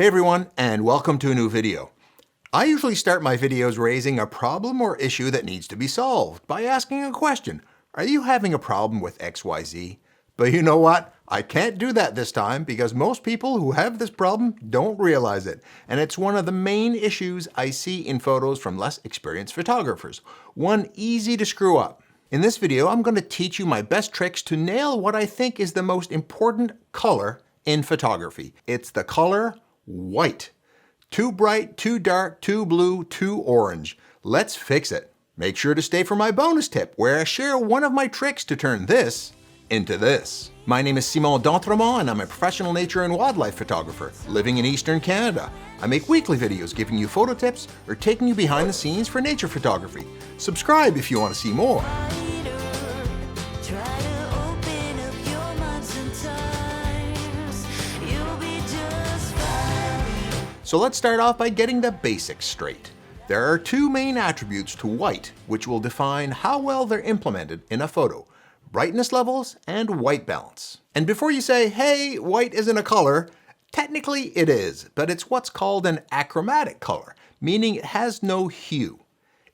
Hey everyone, and welcome to a new video. I usually start my videos raising a problem or issue that needs to be solved by asking a question. Are you having a problem with XYZ? But you know what? I can't do that this time because most people who have this problem don't realize it. And it's one of the main issues I see in photos from less experienced photographers. One easy to screw up. In this video, I'm going to teach you my best tricks to nail what I think is the most important color in photography. It's the color white. Too bright, too dark, too blue, too orange. Let's fix it. Make sure to stay for my bonus tip where I share one of my tricks to turn this into this. My name is Simon d'Entremont and I'm a professional nature and wildlife photographer living in Eastern Canada. I make weekly videos giving you photo tips or taking you behind the scenes for nature photography. Subscribe if you want to see more. So let's start off by getting the basics straight. There are two main attributes to white, which will define how well they're implemented in a photo: brightness levels and white balance. And before you say, hey, white isn't a color, technically it is, but it's what's called an achromatic color, meaning it has no hue.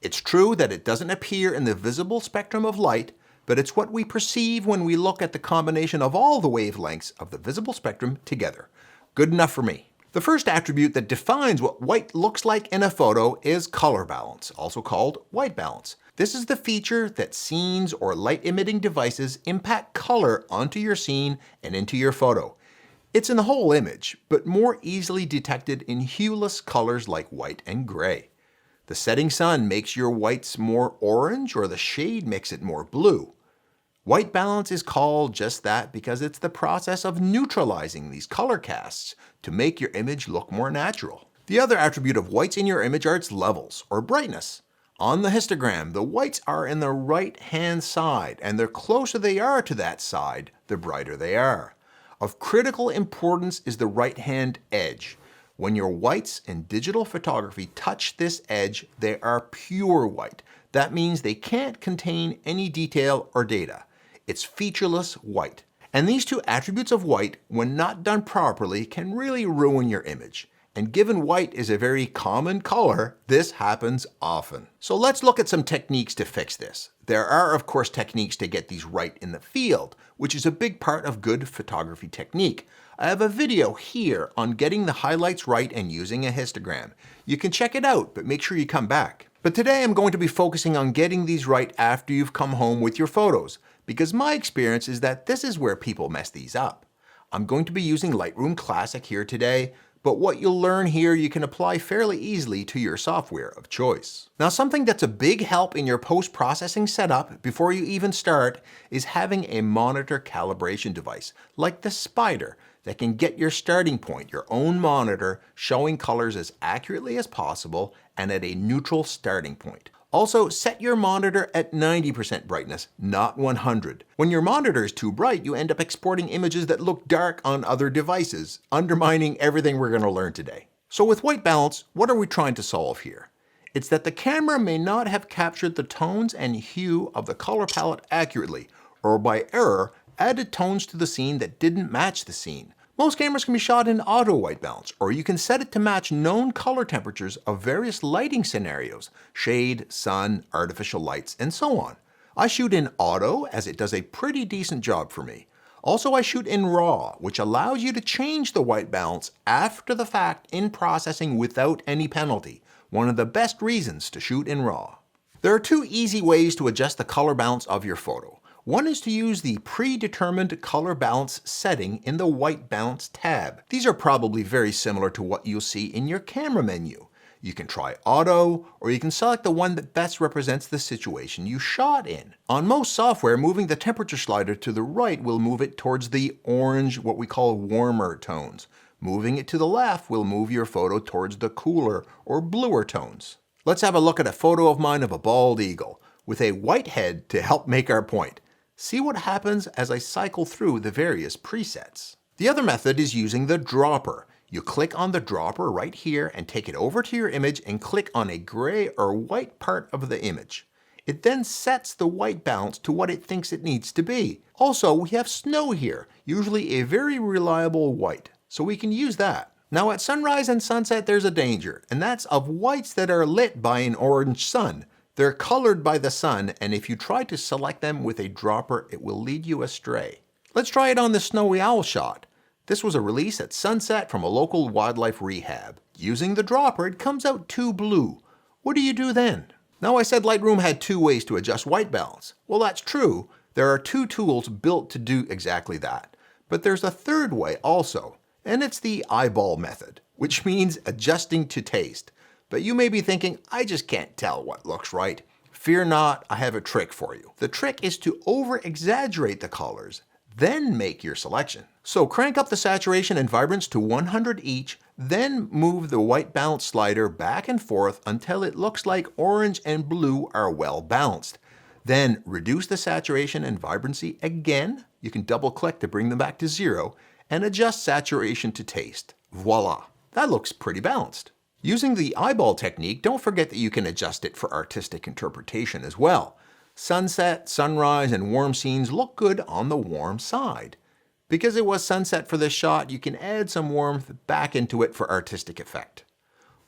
It's true that it doesn't appear in the visible spectrum of light, but it's what we perceive when we look at the combination of all the wavelengths of the visible spectrum together. Good enough for me. The first attribute that defines what white looks like in a photo is color balance, also called white balance. This is the feature that scenes or light-emitting devices impact color onto your scene and into your photo. It's in the whole image, but more easily detected in hueless colors like white and gray. The setting sun makes your whites more orange, or the shade makes it more blue. White balance is called just that because it's the process of neutralizing these color casts to make your image look more natural. The other attribute of whites in your image are its levels, or brightness. On the histogram, the whites are in the right-hand side, and the closer they are to that side, the brighter they are. Of critical importance is the right-hand edge. When your whites in digital photography touch this edge, they are pure white. That means they can't contain any detail or data. It's featureless white. And these two attributes of white, when not done properly, can really ruin your image. And given white is a very common color, this happens often. So let's look at some techniques to fix this. There are, of course, techniques to get these right in the field, which is a big part of good photography technique. I have a video here on getting the highlights right and using a histogram. You can check it out, but make sure you come back. But today I'm going to be focusing on getting these right after you've come home with your photos, because my experience is that this is where people mess these up. I'm going to be using Lightroom Classic here today, but what you'll learn here you can apply fairly easily to your software of choice. Now, something that's a big help in your post-processing setup before you even start is having a monitor calibration device, like the Spider, that can get your starting point, your own monitor, showing colors as accurately as possible and at a neutral starting point. Also, set your monitor at 90% brightness, not 100. When your monitor is too bright, you end up exporting images that look dark on other devices, undermining everything we're going to learn today. So with white balance, what are we trying to solve here? It's that the camera may not have captured the tones and hue of the color palette accurately, or by error, added tones to the scene that didn't match the scene. Most cameras can be shot in auto white balance, or you can set it to match known color temperatures of various lighting scenarios: shade, sun, artificial lights, and so on. I shoot in auto as it does a pretty decent job for me. Also, I shoot in raw, which allows you to change the white balance after the fact in processing without any penalty. One of the best reasons to shoot in raw. There are two easy ways to adjust the color balance of your photo. One is to use the predetermined color balance setting in the white balance tab. These are probably very similar to what you'll see in your camera menu. You can try auto, or you can select the one that best represents the situation you shot in. On most software, moving the temperature slider to the right will move it towards the orange, what we call warmer tones. Moving it to the left will move your photo towards the cooler or bluer tones. Let's have a look at a photo of mine of a bald eagle with a white head to help make our point. See what happens as I cycle through the various presets. The other method is using the dropper. You click on the dropper right here and take it over to your image and click on a gray or white part of the image. It then sets the white balance to what it thinks it needs to be. Also, we have snow here, usually a very reliable white, so we can use that. Now at sunrise and sunset there's a danger, and that's of whites that are lit by an orange sun. They're colored by the sun, and if you try to select them with a dropper, it will lead you astray. Let's try it on the snowy owl shot. This was a release at sunset from a local wildlife rehab. Using the dropper, it comes out too blue. What do you do then? Now I said Lightroom had two ways to adjust white balance. Well, that's true. There are two tools built to do exactly that. But there's a third way also, and it's the eyeball method, which means adjusting to taste. But you may be thinking, I just can't tell what looks right. Fear not, I have a trick for you. The trick is to over-exaggerate the colors, then make your selection. So crank up the saturation and vibrance to 100 each, then move the white balance slider back and forth until it looks like orange and blue are well balanced. Then reduce the saturation and vibrancy again. You can double click to bring them back to 0 and adjust saturation to taste. Voila, that looks pretty balanced. Using the eyeball technique, don't forget that you can adjust it for artistic interpretation as well. Sunset, sunrise, and warm scenes look good on the warm side. Because it was sunset for this shot, you can add some warmth back into it for artistic effect.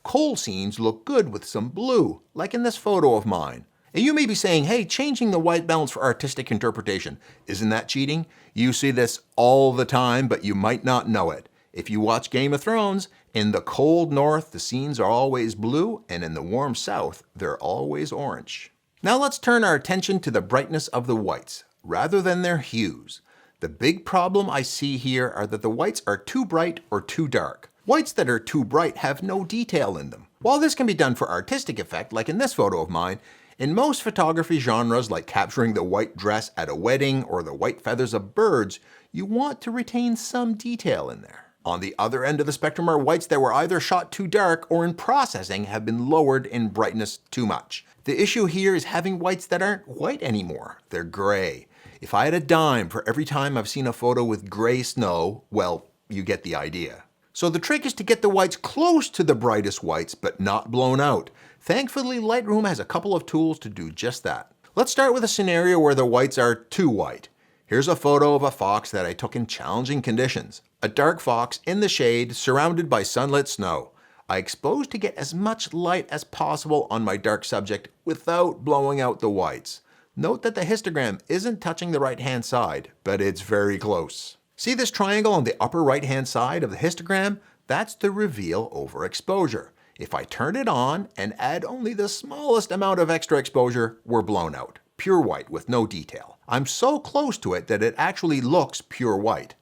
Cold scenes look good with some blue, like in this photo of mine. And you may be saying, hey, changing the white balance for artistic interpretation, isn't that cheating? You see this all the time, but you might not know it. If you watch Game of Thrones, in the cold north, the scenes are always blue, and in the warm south, they're always orange. Now let's turn our attention to the brightness of the whites, rather than their hues. The big problem I see here are that the whites are too bright or too dark. Whites that are too bright have no detail in them. While this can be done for artistic effect, like in this photo of mine, in most photography genres like capturing the white dress at a wedding or the white feathers of birds, you want to retain some detail in there. On the other end of the spectrum are whites that were either shot too dark or in processing have been lowered in brightness too much. The issue here is having whites that aren't white anymore. They're gray. If I had a dime for every time I've seen a photo with gray snow, well, you get the idea. So the trick is to get the whites close to the brightest whites, but not blown out. Thankfully, Lightroom has a couple of tools to do just that. Let's start with a scenario where the whites are too white. Here's a photo of a fox that I took in challenging conditions. A dark fox in the shade, surrounded by sunlit snow. I exposed to get as much light as possible on my dark subject without blowing out the whites. Note that the histogram isn't touching the right-hand side, but it's very close. See this triangle on the upper right-hand side of the histogram? That's the reveal overexposure. If I turn it on and add only the smallest amount of extra exposure, we're blown out. Pure white with no detail. I'm so close to it that it actually looks pure white.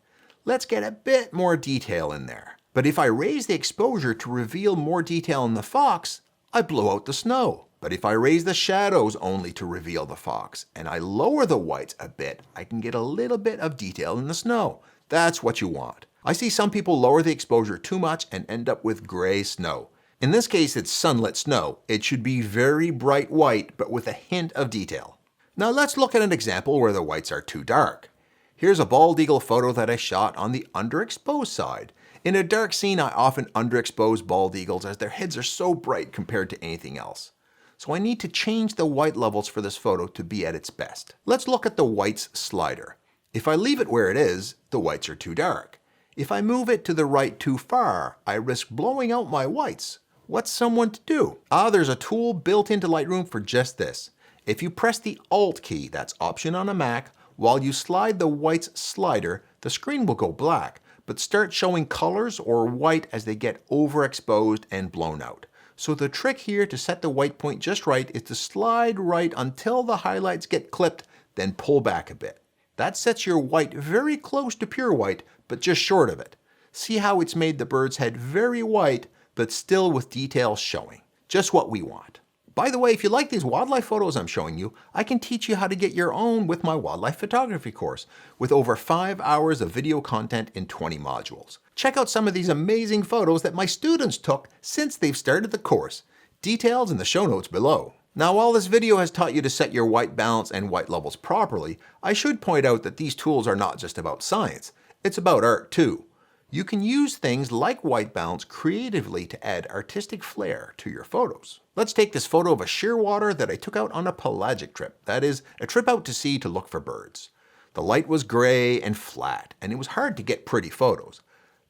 Let's get a bit more detail in there. But if I raise the exposure to reveal more detail in the fox, I blow out the snow. But if I raise the shadows only to reveal the fox, and I lower the whites a bit, I can get a little bit of detail in the snow. That's what you want. I see some people lower the exposure too much and end up with gray snow. In this case, it's sunlit snow. It should be very bright white, but with a hint of detail. Now let's look at an example where the whites are too dark. Here's a bald eagle photo that I shot on the underexposed side. In a dark scene, I often underexpose bald eagles as their heads are so bright compared to anything else. So I need to change the white levels for this photo to be at its best. Let's look at the whites slider. If I leave it where it is, the whites are too dark. If I move it to the right too far, I risk blowing out my whites. What's someone to do? There's a tool built into Lightroom for just this. If you press the Alt key, that's Option on a Mac, while you slide the whites slider, the screen will go black, but start showing colors or white as they get overexposed and blown out. So the trick here to set the white point just right is to slide right until the highlights get clipped, then pull back a bit. That sets your white very close to pure white, but just short of it. See how it's made the bird's head very white, but still with details showing. Just what we want. By the way, if you like these wildlife photos I'm showing you, I can teach you how to get your own with my wildlife photography course, with over 5 hours of video content in 20 modules. Check out some of these amazing photos that my students took since they've started the course. Details in the show notes below. Now, while this video has taught you to set your white balance and white levels properly, I should point out that these tools are not just about science, it's about art too. You can use things like white balance creatively to add artistic flair to your photos. Let's take this photo of a shearwater that I took out on a pelagic trip, that is, a trip out to sea to look for birds. The light was gray and flat, and it was hard to get pretty photos.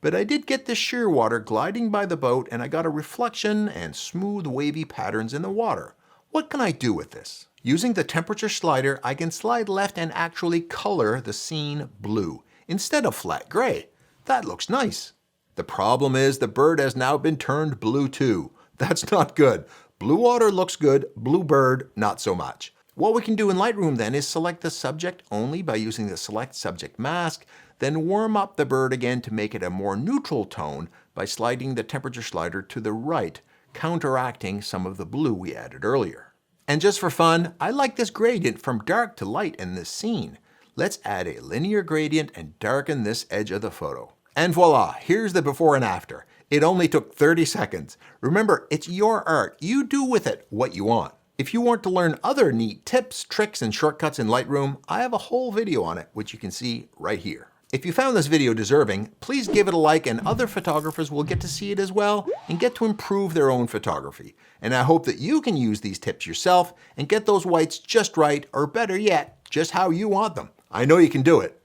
But I did get the shear water gliding by the boat, and I got a reflection and smooth wavy patterns in the water. What can I do with this? Using the temperature slider, I can slide left and actually color the scene blue instead of flat gray. That looks nice. The problem is the bird has now been turned blue too. That's not good. Blue water looks good, blue bird not so much. What we can do in Lightroom then is select the subject only by using the Select Subject mask, then warm up the bird again to make it a more neutral tone by sliding the temperature slider to the right, counteracting some of the blue we added earlier. And just for fun, I like this gradient from dark to light in this scene. Let's add a linear gradient and darken this edge of the photo. And voila, here's the before and after. It only took 30 seconds. Remember, it's your art. You do with it what you want. If you want to learn other neat tips, tricks, and shortcuts in Lightroom, I have a whole video on it, which you can see right here. If you found this video deserving, please give it a like, and other photographers will get to see it as well and get to improve their own photography. And I hope that you can use these tips yourself and get those whites just right, or better yet, just how you want them. I know you can do it.